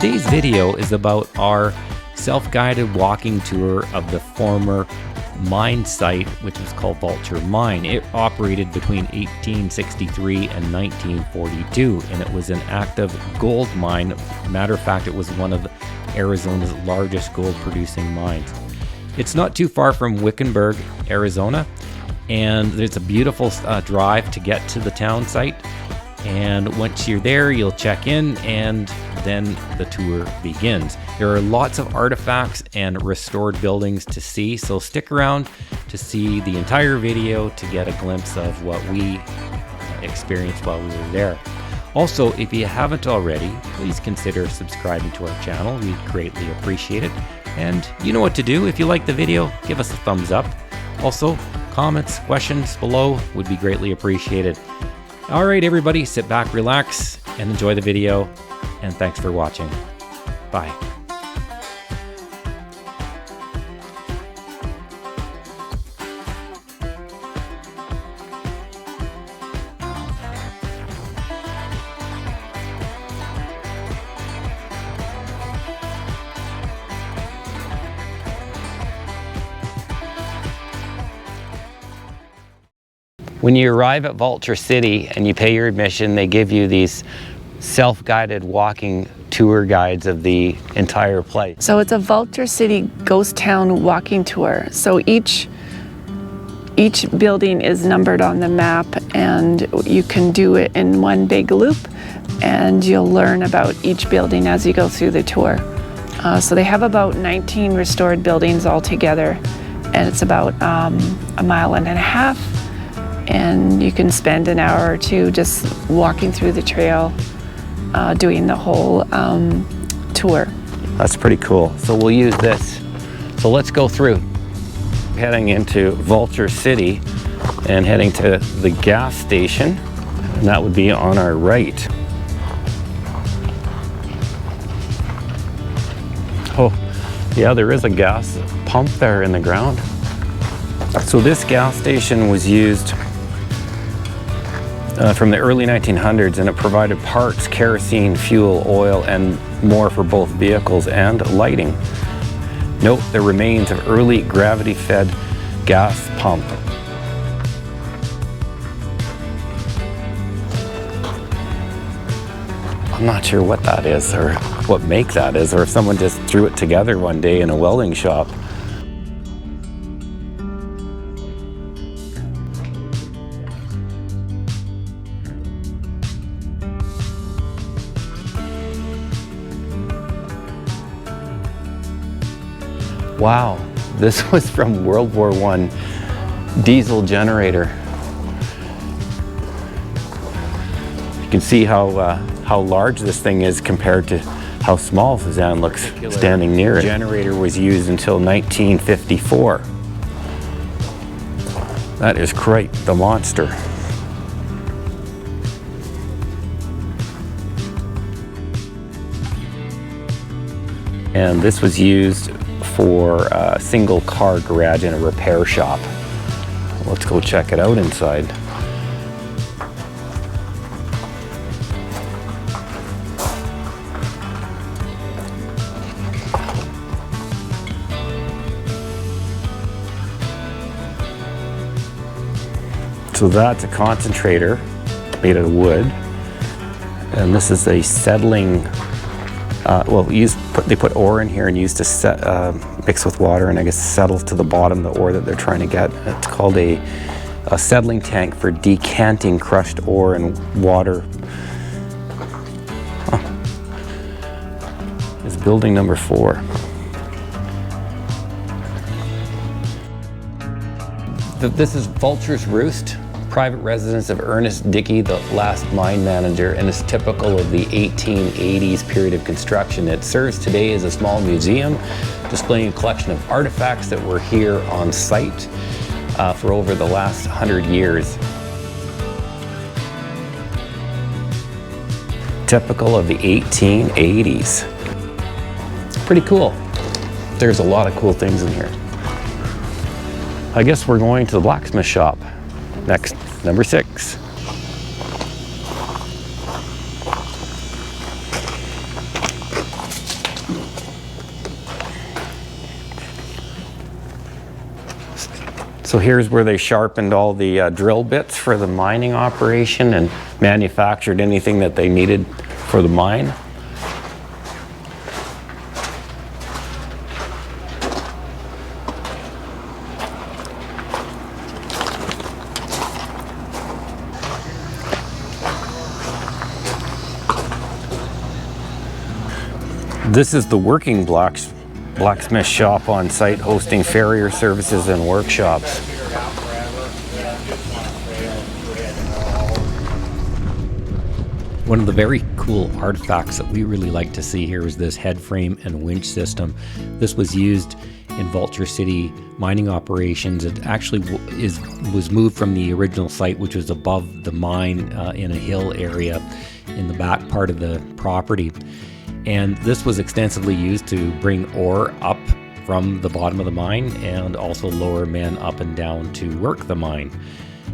Today's video is about our self-guided walking tour of the former mine site, which was called Vulture Mine. It operated between 1863 and 1942, and it was an active gold mine. Matter of fact, it was one of Arizona's largest gold producing mines. It's not too far from Wickenburg, Arizona, and there's a beautiful drive to get to the town site. And once you're there, you'll check in, and then the tour begins. There are lots of artifacts and restored buildings to see, so stick around to see the entire video to get a glimpse of what we experienced while we were there. Also, if you haven't already, please consider subscribing to our channel. We'd greatly appreciate it. And you know what to do. If you like the video, give us a thumbs up. Also, comments, questions below would be greatly appreciated. All right, everybody, sit back, relax, and enjoy the video. And thanks for watching. Bye. When you arrive at Vulture City and you pay your admission, they give you these self-guided walking tour guides of the entire place. So it's a Vulture City ghost town walking tour. So each building is numbered on the map, and you can do it in one big loop, and you'll learn about each building as you go through the tour. So they have about 19 restored buildings altogether, and it's about a mile and a half. And you can spend an hour or two just walking through the trail, doing the whole tour. That's pretty cool. So we'll use this. So let's go through. Heading into Vulture City and heading to the gas station, and that would be on our right. Oh, yeah, there is a gas pump there in the ground. So this gas station was used from the early 1900s, and it provided parts, kerosene, fuel, oil, and more for both vehicles and lighting. Note the remains of early gravity-fed gas pump. I'm not sure what that is, or what make that is, or if someone just threw it together one day in a welding shop. Wow, this was from World War I diesel generator. You can see how large this thing is compared to how small Suzanne looks standing near it. The generator was used until 1954. That is quite the monster. And this was used for a single car garage and a repair shop. Let's go check it out inside. So that's a concentrator made out of wood, and this is a settling. They put ore in here and used to mix with water and I guess settle to the bottom the ore that they're trying to get. It's called a settling tank for decanting crushed ore and water. It's building number 4. This is Vulture's Roost, private residence of Ernest Dickey, the last mine manager, and is typical of the 1880s period of construction. It serves today as a small museum displaying a collection of artifacts that were here on site for over the last 100 years. Typical of the 1880s. Pretty cool. There's a lot of cool things in here. I guess we're going to the blacksmith shop. Next, number 6. So here's where they sharpened all the drill bits for the mining operation and manufactured anything that they needed for the mine. This is the working blacksmith shop on site, hosting farrier services and workshops. One of the very cool artifacts that we really like to see here is this headframe and winch system. This was used in Vulture City mining operations. It actually was moved from the original site, which was above the mine in a hill area in the back part of the property. And this was extensively used to bring ore up from the bottom of the mine and also lower men up and down to work the mine.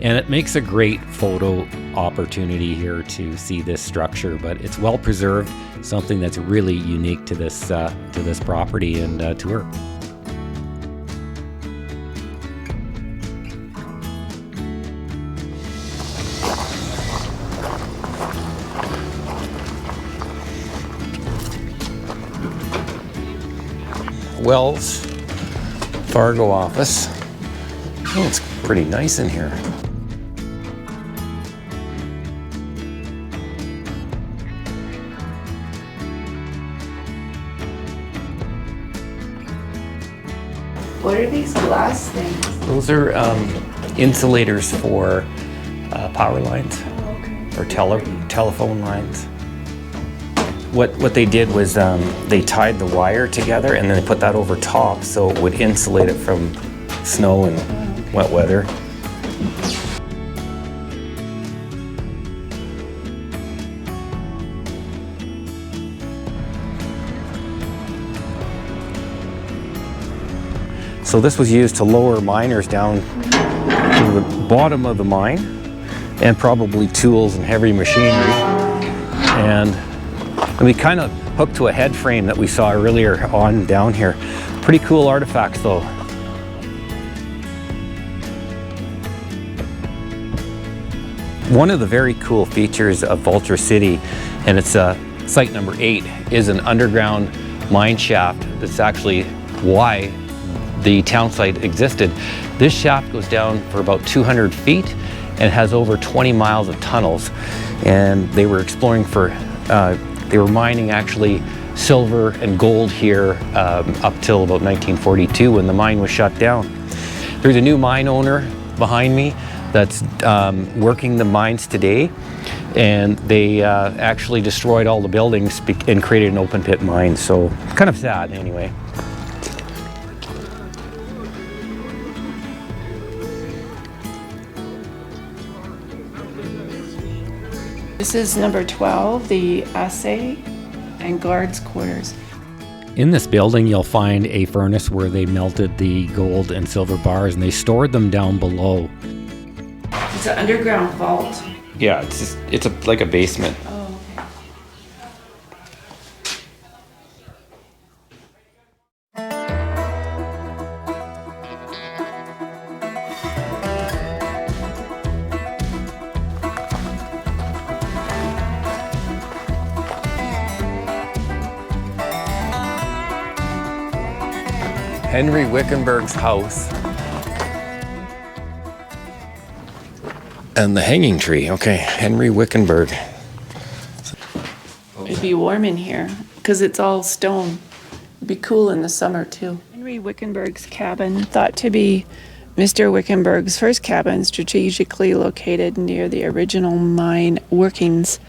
And it makes a great photo opportunity here to see this structure, but it's well preserved, something that's really unique to this property and tour. Wells Fargo office. Oh, it's pretty nice in here. What are these glass things? Those are insulators for power lines or telephone lines. What they did was they tied the wire together and then they put that over top so it would insulate it from snow and wet weather. So this was used to lower miners down to the bottom of the mine and probably tools and heavy machinery. And we kind of hooked to a head frame that we saw earlier on down here. Pretty cool artifacts though. One of the very cool features of Vulture City, and it's site number 8, is an underground mine shaft. That's actually why the town site existed. This shaft goes down for about 200 feet and has over 20 miles of tunnels. And they were exploring for they were mining actually silver and gold here up till about 1942 when the mine was shut down. There's a new mine owner behind me that's working the mines today, and they actually destroyed all the buildings and created an open pit mine, so kind of sad anyway. This is number 12, the assay and guards quarters. In this building, you'll find a furnace where they melted the gold and silver bars and they stored them down below. It's an underground vault. Yeah, it's like a basement. Oh, okay. Henry Wickenburg's house. And the hanging tree. Okay, Henry Wickenburg. It'd be warm in here because it's all stone. It'd be cool in the summer too. Henry Wickenburg's cabin, thought to be Mr. Wickenburg's first cabin, strategically located near the original mine workings.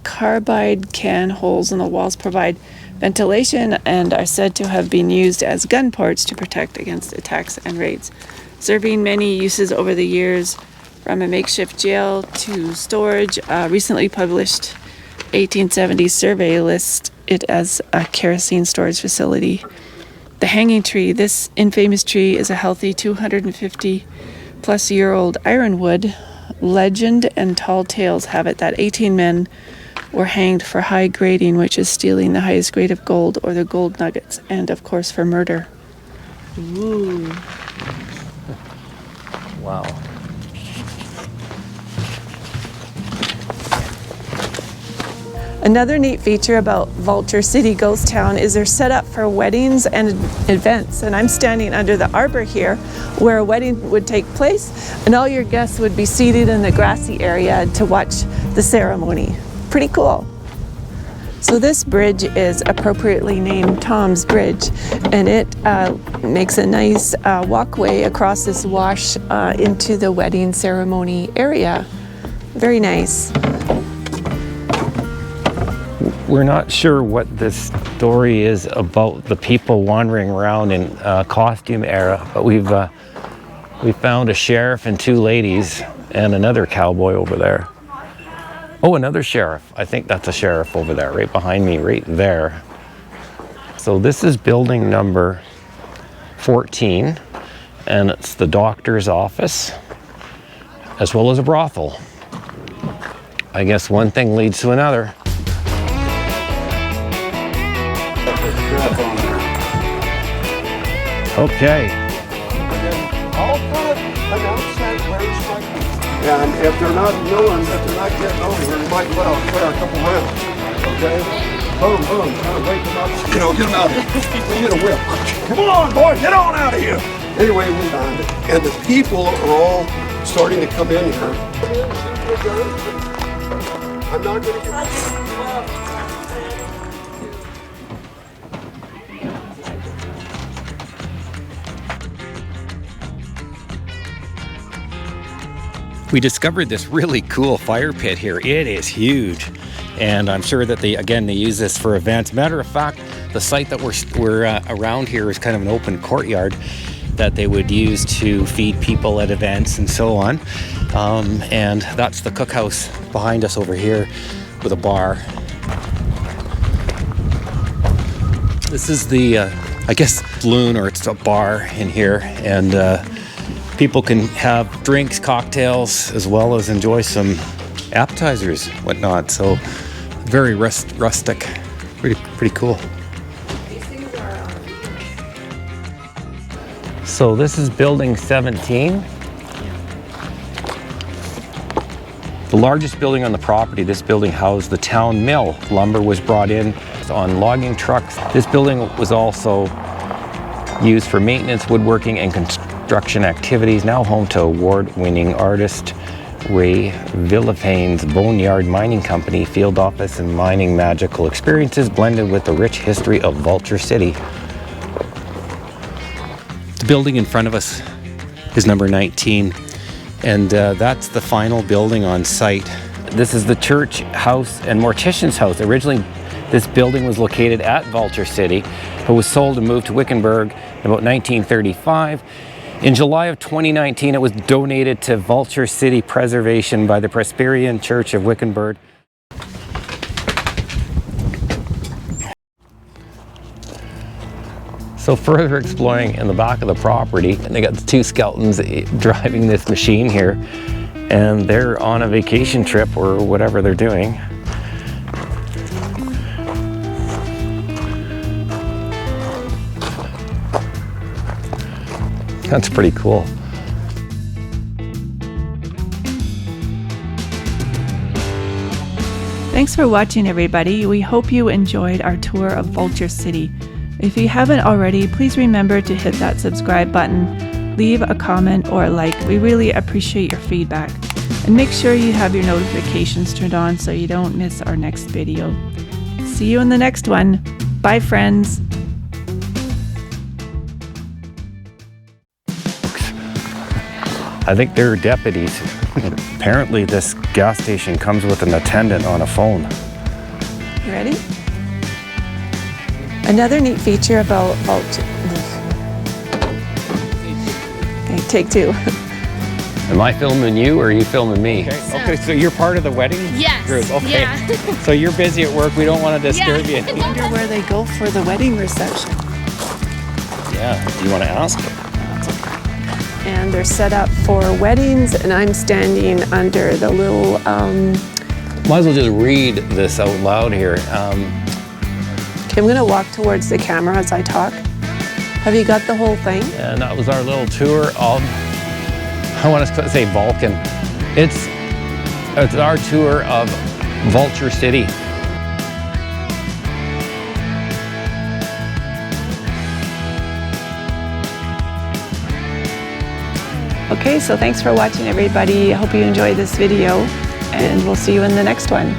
Carbide can holes in the walls provide ventilation and are said to have been used as gun ports to protect against attacks and raids, serving many uses over the years, from a makeshift jail to storage. Recently published 1870s survey lists it as a kerosene storage facility. The hanging tree, this infamous tree, is a healthy 250-plus-year-old ironwood. Legend and tall tales have it that 18 men were hanged for high grading, which is stealing the highest grade of gold or the gold nuggets, and of course for murder. Ooh. Wow. Another neat feature about Vulture City Ghost Town is they're set up for weddings and events. And I'm standing under the arbor here where a wedding would take place, and all your guests would be seated in the grassy area to watch the ceremony. Pretty cool. So this bridge is appropriately named Tom's Bridge, and it makes a nice walkway across this wash into the wedding ceremony area. Very nice. We're not sure what this story is about the people wandering around in costume era, but we found a sheriff and two ladies and another cowboy over there. Oh, another sheriff. I think that's a sheriff over there, right behind me, right there. So this is building number 14, and it's the doctor's office, as well as a brothel. I guess one thing leads to another. Okay. All kind of announce that where's like, and if they're not knowing that they're not getting over here, you might let out clear a couple rounds. Okay? Boom, boom, kind of wake them up. You know, get them out of here. We get a whip. Come on, boy, get on out of here. Anyway, we found it. And the people are all starting to come in here. I'm not going to get... We discovered this really cool fire pit here. It is huge, and I'm sure that they use this for events. Matter of fact, the site that we're around here is kind of an open courtyard that they would use to feed people at events and so on. And that's the cookhouse behind us over here with a bar. This is the, I guess, saloon, or it's a bar in here, and people can have drinks, cocktails, as well as enjoy some appetizers, whatnot. So very rustic, pretty cool. So this is building 17. The largest building on the property. This building housed the town mill. Lumber was brought in on logging trucks. This building was also used for maintenance, woodworking, and construction activities. Now home to award-winning artist Ray Villafaine's Boneyard Mining Company, field office, and mining magical experiences blended with the rich history of Vulture City. The building in front of us is number 19, and that's the final building on site. This is the church house and mortician's house. Originally, this building was located at Vulture City, but was sold and moved to Wickenburg in about 1935. In July of 2019, it was donated to Vulture City Preservation by the Presbyterian Church of Wickenburg. So further exploring in the back of the property, and they got the two skeletons driving this machine here, and they're on a vacation trip or whatever they're doing. That's pretty cool. Thanks for watching, everybody. We hope you enjoyed our tour of Vulture City. If you haven't already, please remember to hit that subscribe button, leave a comment or a like. We really appreciate your feedback. And make sure you have your notifications turned on so you don't miss our next video. See you in the next one. Bye, friends. I think they're deputies. Apparently this gas station comes with an attendant on a phone. You ready? Another neat feature about Vulture. Okay, take two. Am I filming you or are you filming me? Okay, so you're part of the wedding group? Okay. Yeah. So you're busy at work, we don't want to disturb you. I wonder where they go for the wedding reception. Yeah, do you want to ask? And they're set up for weddings, and I'm standing under the little... Might as well just read this out loud here. I'm gonna walk towards the camera as I talk. Have you got the whole thing? And that was our little tour of I want to say Vulcan. It's our tour of Vulture City. Okay, so thanks for watching, everybody. I hope you enjoyed this video, and we'll see you in the next one.